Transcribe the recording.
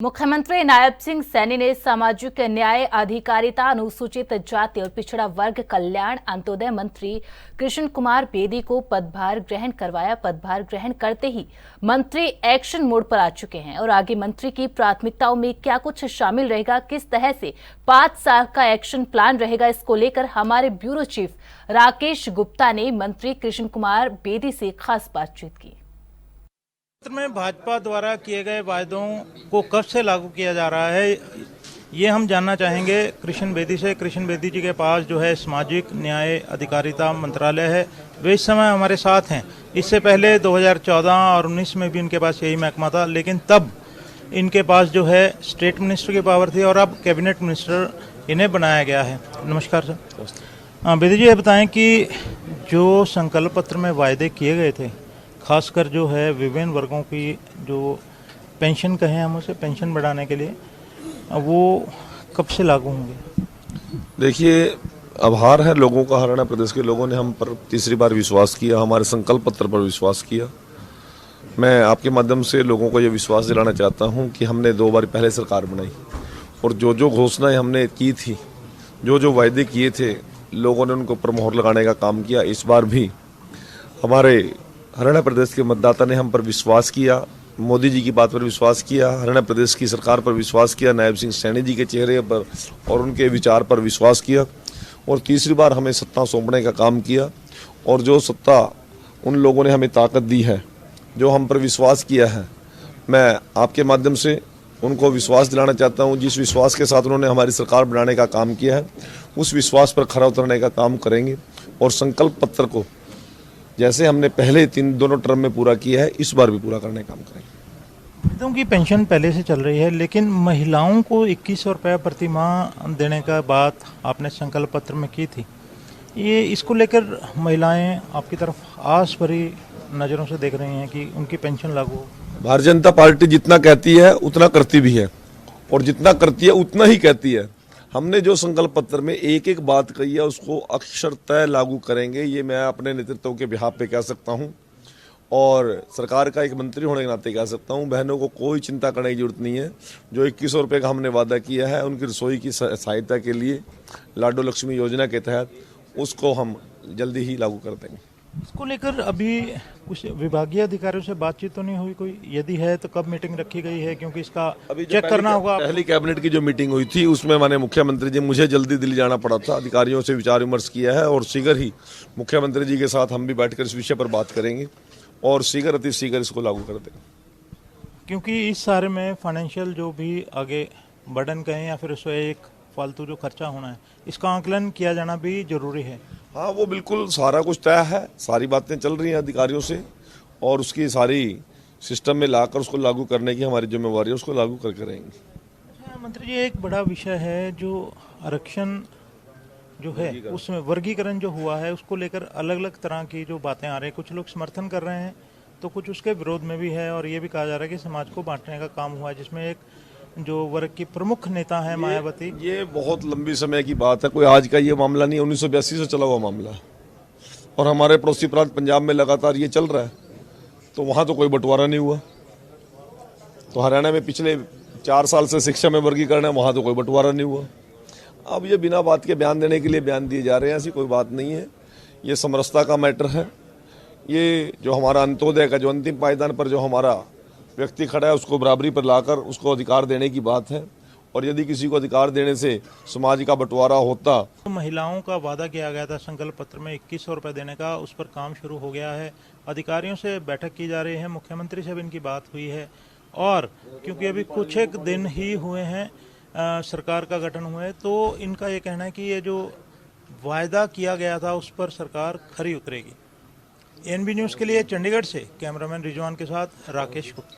मुख्यमंत्री नायब सिंह सैनी ने सामाजिक न्याय, अधिकारिता, अनुसूचित जाति और पिछड़ा वर्ग कल्याण, अंत्योदय मंत्री कृष्ण कुमार बेदी को पदभार ग्रहण करवाया। पदभार ग्रहण करते ही मंत्री एक्शन मोड पर आ चुके हैं और आगे मंत्री की प्राथमिकताओं में क्या कुछ शामिल रहेगा, किस तरह से 5 साल का एक्शन प्लान रहेगा, इसको लेकर हमारे ब्यूरो चीफ राकेश गुप्ता ने मंत्री कृष्ण कुमार बेदी से खास बातचीत की। में भाजपा द्वारा किए गए वायदों को कब से लागू किया जा रहा है, ये हम जानना चाहेंगे कृष्ण बेदी से। कृष्ण बेदी जी के पास जो है सामाजिक न्याय अधिकारिता मंत्रालय है, वे इस समय हमारे साथ हैं। इससे पहले 2014 और 19 में भी इनके पास यही महकमा था, लेकिन तब इनके पास जो है स्टेट मिनिस्टर की पावर थी और अब कैबिनेट मिनिस्टर इन्हें बनाया गया है। नमस्कार सर। बेदी जी, ये बताएं कि जो संकल्प पत्र में वायदे किए गए थे, खासकर जो है विभिन्न वर्गों की जो पेंशन कहें हम उसे, पेंशन बढ़ाने के लिए, वो कब से लागू होंगे? देखिए, आभार है लोगों का। हरियाणा प्रदेश के लोगों ने हम पर तीसरी बार विश्वास किया, हमारे संकल्प पत्र पर विश्वास किया। मैं आपके माध्यम से लोगों को ये विश्वास दिलाना चाहता हूँ कि हमने 2 बार पहले सरकार बनाई और जो जो घोषणाएं हमने की थी, जो जो वायदे किए थे, लोगों ने उनको पर मोहर लगाने का काम किया। इस बार भी हमारे हरियाणा प्रदेश के मतदाता ने हम पर विश्वास किया, मोदी जी की बात पर विश्वास किया, हरियाणा प्रदेश की सरकार पर विश्वास किया, नायब सिंह सैनी जी के चेहरे पर और उनके विचार पर विश्वास किया और तीसरी बार हमें सत्ता सौंपने का काम किया। और जो सत्ता उन लोगों ने हमें ताकत दी है, जो हम पर विश्वास किया है, मैं आपके माध्यम से उनको विश्वास दिलाना चाहता हूँ। जिस विश्वास के साथ उन्होंने हमारी सरकार बनाने का काम किया है, उस विश्वास पर खरा उतरने का काम करेंगे और संकल्प पत्र को जैसे हमने पहले दोनों टर्म में पूरा किया है, इस बार भी पूरा करने का काम करेंगे। मृतकों की पेंशन पहले से चल रही है, लेकिन महिलाओं को 2100 रुपये प्रति माह देने का बात आपने संकल्प पत्र में की थी। ये इसको लेकर महिलाएं आपकी तरफ आस भरी नज़रों से देख रही हैं कि उनकी पेंशन लागू हो। भारतीय जनता पार्टी जितना कहती है उतना करती भी है और जितना करती है उतना ही कहती है। हमने जो संकल्प पत्र में एक एक बात कही है, उसको अक्षरतः लागू करेंगे, ये मैं अपने नेतृत्व के बिहाफ पे कह सकता हूं और सरकार का एक मंत्री होने के नाते कह सकता हूं। बहनों को कोई चिंता करने की जरूरत नहीं है। जो 2100 रुपये का हमने वादा किया है, उनकी रसोई की सहायता के लिए लाडो लक्ष्मी योजना के तहत, उसको हम जल्दी ही लागू कर देंगे। इसको लेकर अभी कुछ विभागीय अधिकारियों से बातचीत तो नहीं हुई कोई? यदि है तो कब मीटिंग रखी गई है, क्योंकि इसका अभी चेक करना होगा। पहली कैबिनेट की जो मीटिंग हुई थी, उसमें माननीय मुख्यमंत्री जी, मुझे जल्दी दिल्ली जाना पड़ा था, अधिकारियों से विचार विमर्श किया है और शीघ्र ही मुख्यमंत्री जी के साथ हम भी बैठकर इस विषय पर बात करेंगे और शीघ्र अति शीघ्र इसको लागू कर देंगे। क्योंकि इस सारे में फाइनेंशियल जो भी आगे बर्डन कहें या फिर उसमें एक फालतू जो खर्चा होना है, इसका आकलन किया जाना भी जरूरी है। हाँ, वो बिल्कुल सारा कुछ तय है, सारी बातें चल रही हैं अधिकारियों से और उसकी सारी सिस्टम में लाकर उसको लागू करने की हमारी जिम्मेवारी है, उसको लागू करके रहेंगे। मंत्री जी, एक बड़ा विषय है जो आरक्षण जो है उसमें वर्गीकरण जो हुआ है, उसको लेकर अलग अलग तरह की जो बातें आ रही हैं। कुछ लोग समर्थन कर रहे हैं तो कुछ उसके विरोध में भी है और ये भी कहा जा रहा है कि समाज को बांटने का काम हुआ है, जिसमें एक जो वर्ग की प्रमुख नेता है मायावती। ये बहुत लंबी समय की बात है, कोई आज का ये मामला नहीं, 1982 से चला हुआ मामला है और हमारे पड़ोसी प्रांत पंजाब में लगातार ये चल रहा है। तो वहाँ तो कोई बंटवारा नहीं हुआ। तो हरियाणा में पिछले 4 साल से शिक्षा में वर्गीकरण है, वहाँ तो कोई बंटवारा नहीं हुआ। अब ये बिना बात के बयान देने के लिए बयान दिए जा रहे हैं, ऐसी कोई बात नहीं है। ये समरसता का मैटर है। ये जो हमारा अंत्योदय का जो अंतिम पायदान पर जो हमारा व्यक्ति खड़ा है, उसको बराबरी पर लाकर उसको अधिकार देने की बात है और यदि किसी को अधिकार देने से समाज का बंटवारा होता। तो महिलाओं का वादा किया गया था संकल्प पत्र में 2100 रुपये देने का, उस पर काम शुरू हो गया है। अधिकारियों से बैठक की जा रही है, मुख्यमंत्री से भी इनकी बात हुई है और क्योंकि अभी कुछ एक दिन ही हुए हैं सरकार का गठन हुए, तो इनका ये कहना है कि ये जो वायदा किया गया था उस पर सरकार खरी उतरेगी। एनबी न्यूज़ के लिए चंडीगढ़ से कैमरामैन रिजवान के साथ राकेश गुप्ता।